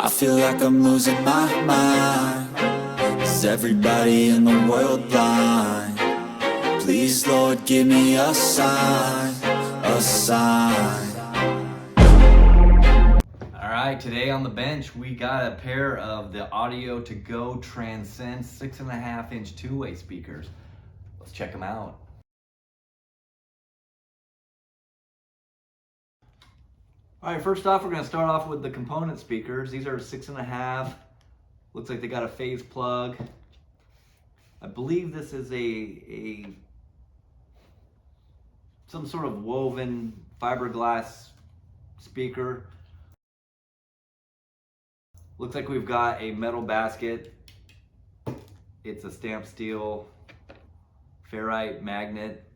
I feel like I'm losing my mind. Is everybody in the world blind? Please, Lord, give me a sign, a sign. Alright, today on the bench we got a pair of the ATG-TS65c Transcend 6.5-inch two-way speakers. Let's check them out. Alright, first off we're going to start off with the component speakers. These are 6.5. Looks like they got a phase plug. I believe this is some sort of woven fiberglass speaker. Looks like we've got a metal basket. It's a stamped steel ferrite magnet.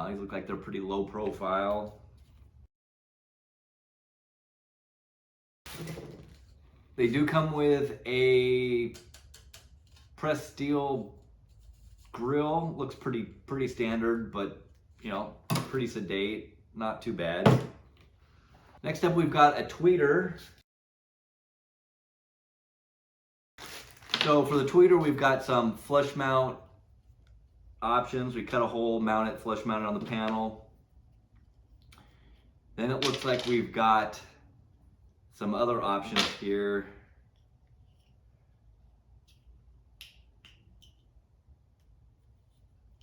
These look like they're pretty low profile. They do come with a pressed steel grill. Looks pretty standard, but you know, pretty sedate, not too bad. Next up we've got a tweeter. So for the tweeter we've got some flush mount options. We cut a hole, mount it, flush mount it on the panel. Then it looks like we've got some other options here.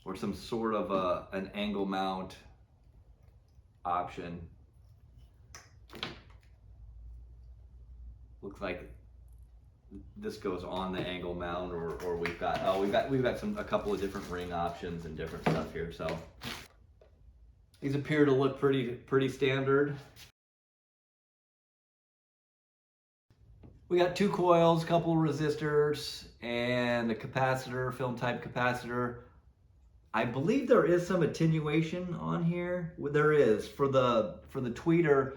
Or some sort of an angle mount option. Looks like this goes on the angle mount, or we've got a couple of different ring options and different stuff here. So these appear to look pretty standard. We got 2 coils, a couple of resistors, and a capacitor, film type capacitor. I believe there is some attenuation on here. There is for the tweeter.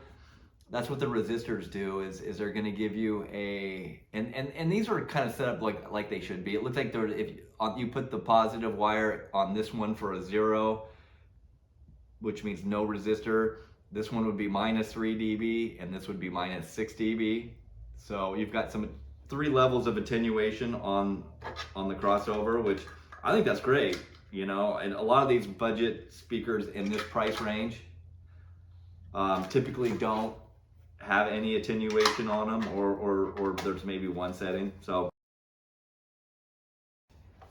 That's what the resistors do. Is they're going to give you a and these are kind of set up like they should be. It looks like they're, if you put the positive wire on this one for a 0, which means no resistor. This one would be minus 3 dB, and this would be minus 6 dB. So you've got 3 levels of attenuation on the crossover, which I think that's great. You know, and a lot of these budget speakers in this price range typically don't have any attenuation on them, or there's maybe one setting. So,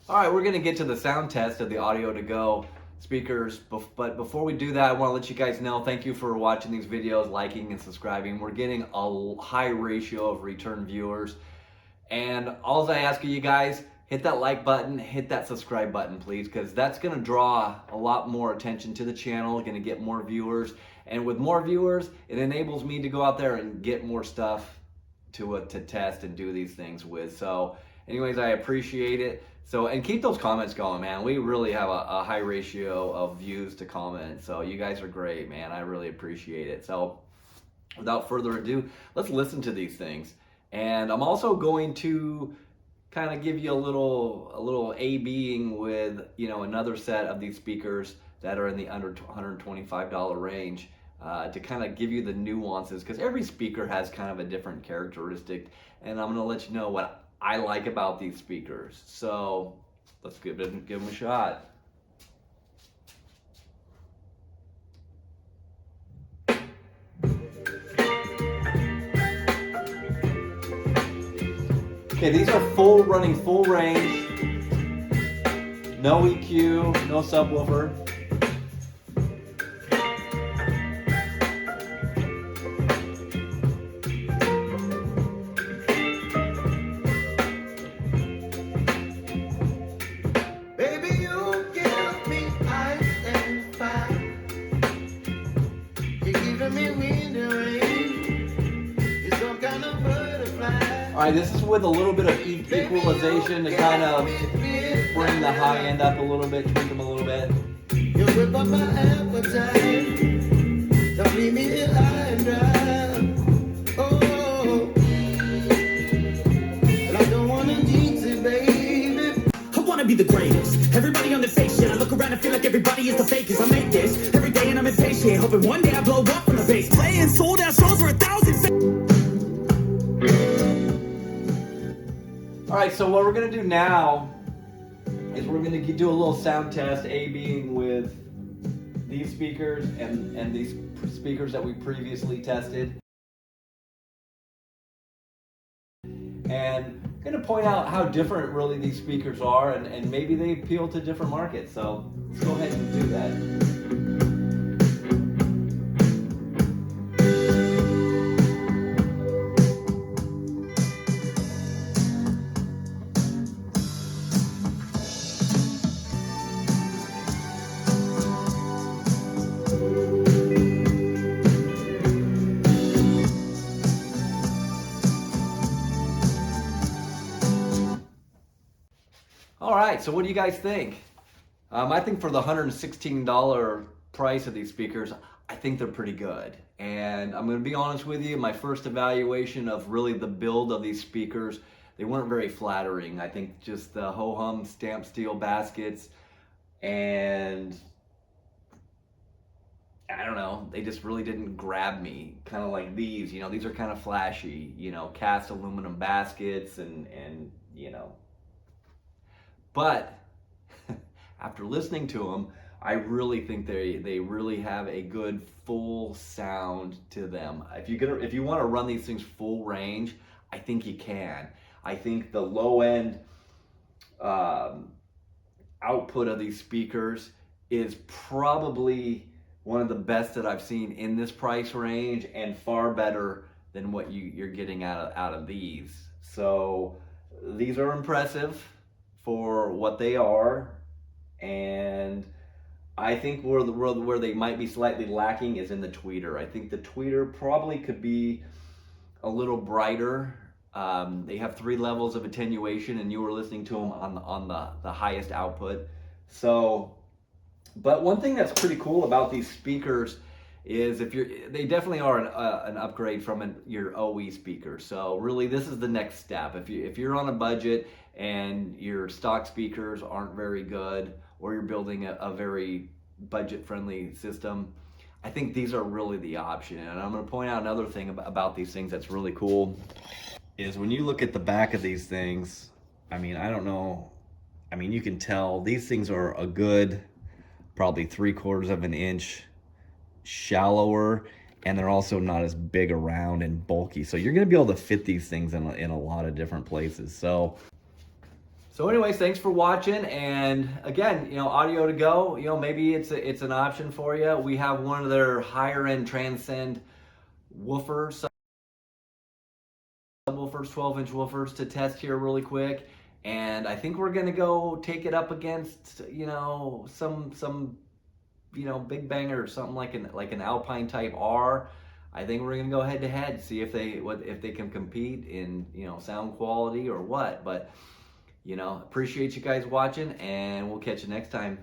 all right, we're gonna get to the sound test of the ATG-TS65c speakers, but before we do that, I want to let you guys know, thank you for watching these videos, liking and subscribing. We're getting a high ratio of return viewers, and all I ask of you guys, hit that like button, hit that subscribe button, please, because that's going to draw a lot more attention to the channel, going to get more viewers. And with more viewers, it enables me to go out there and get more stuff to test and do these things with. So anyways, I appreciate it. So, and keep those comments going, man. We really have a high ratio of views to comment. So you guys are great, man. I really appreciate it. So without further ado, let's listen to these things. And I'm also going to kind of give you a little A-Bing with, you know, another set of these speakers that are in the under $125 range to kind of give you the nuances, because every speaker has kind of a different characteristic, and I'm going to let you know what I like about these speakers. So let's give them a shot. Okay, these are running full range, no EQ, no subwoofer. Baby, you give me ice and fire. You're giving me wind and rain. You're some kind of butterfly. All right, this is with a little bit of equalization to kind of bring the high end up a little bit, tweak them a little bit. You whip up my appetite. Don't leave me here high and dry. Oh, and I don't wanna jinx it, baby. I wanna be the greatest. Everybody on the fake shit. I look around and feel like everybody is the fakest. I make this every day and I'm impatient, hoping one day I blow up from the base. Playing sold out shows for 1,000. All right, so what we're gonna do now is we're gonna do a little sound test, A being with these speakers and these speakers that we previously tested. And I'm gonna point out how different really these speakers are, and maybe they appeal to different markets. So let's go ahead and do that. All right, so what do you guys think? I think for the $116 price of these speakers, I think they're pretty good. And I'm gonna be honest with you, my first evaluation of really the build of these speakers, they weren't very flattering. I think just the ho-hum stamped steel baskets, and I don't know, they just really didn't grab me. Kind of like these, you know, these are kind of flashy, you know, cast aluminum baskets and you know. But after listening to them, I really think they really have a good full sound to them. If you want to run these things full range, I think you can. I think the low end output of these speakers is probably one of the best that I've seen in this price range, and far better than what you're getting out of these. So these are impressive for what they are, and I think where they might be slightly lacking is in the tweeter. I think the tweeter probably could be a little brighter. They have 3 levels of attenuation, and you were listening to them on the highest output. So, but one thing that's pretty cool about these speakers is they definitely are an upgrade from your OE speaker. So really, this is the next step. If you're on a budget and your stock speakers aren't very good, or you're building a very budget-friendly system, I think these are really the option. And I'm going to point out another thing about these things that's really cool is when you look at the back of these things. I mean, I don't know. I mean, you can tell these things are a good, probably 3/4 of an inch shallower, and they're also not as big around and bulky. So you're going to be able to fit these things in a lot of different places. So anyways, thanks for watching. And again, you know, audio to go, you know, maybe it's an option for you. We have one of their higher end Transcend woofers, subwoofers, 12-inch woofers to test here really quick. And I think we're gonna go take it up against, you know, some you know, big banger or something like an Alpine type R. I think we're gonna go head to head, see if they can compete in, you know, sound quality or what. But you know, appreciate you guys watching, and we'll catch you next time.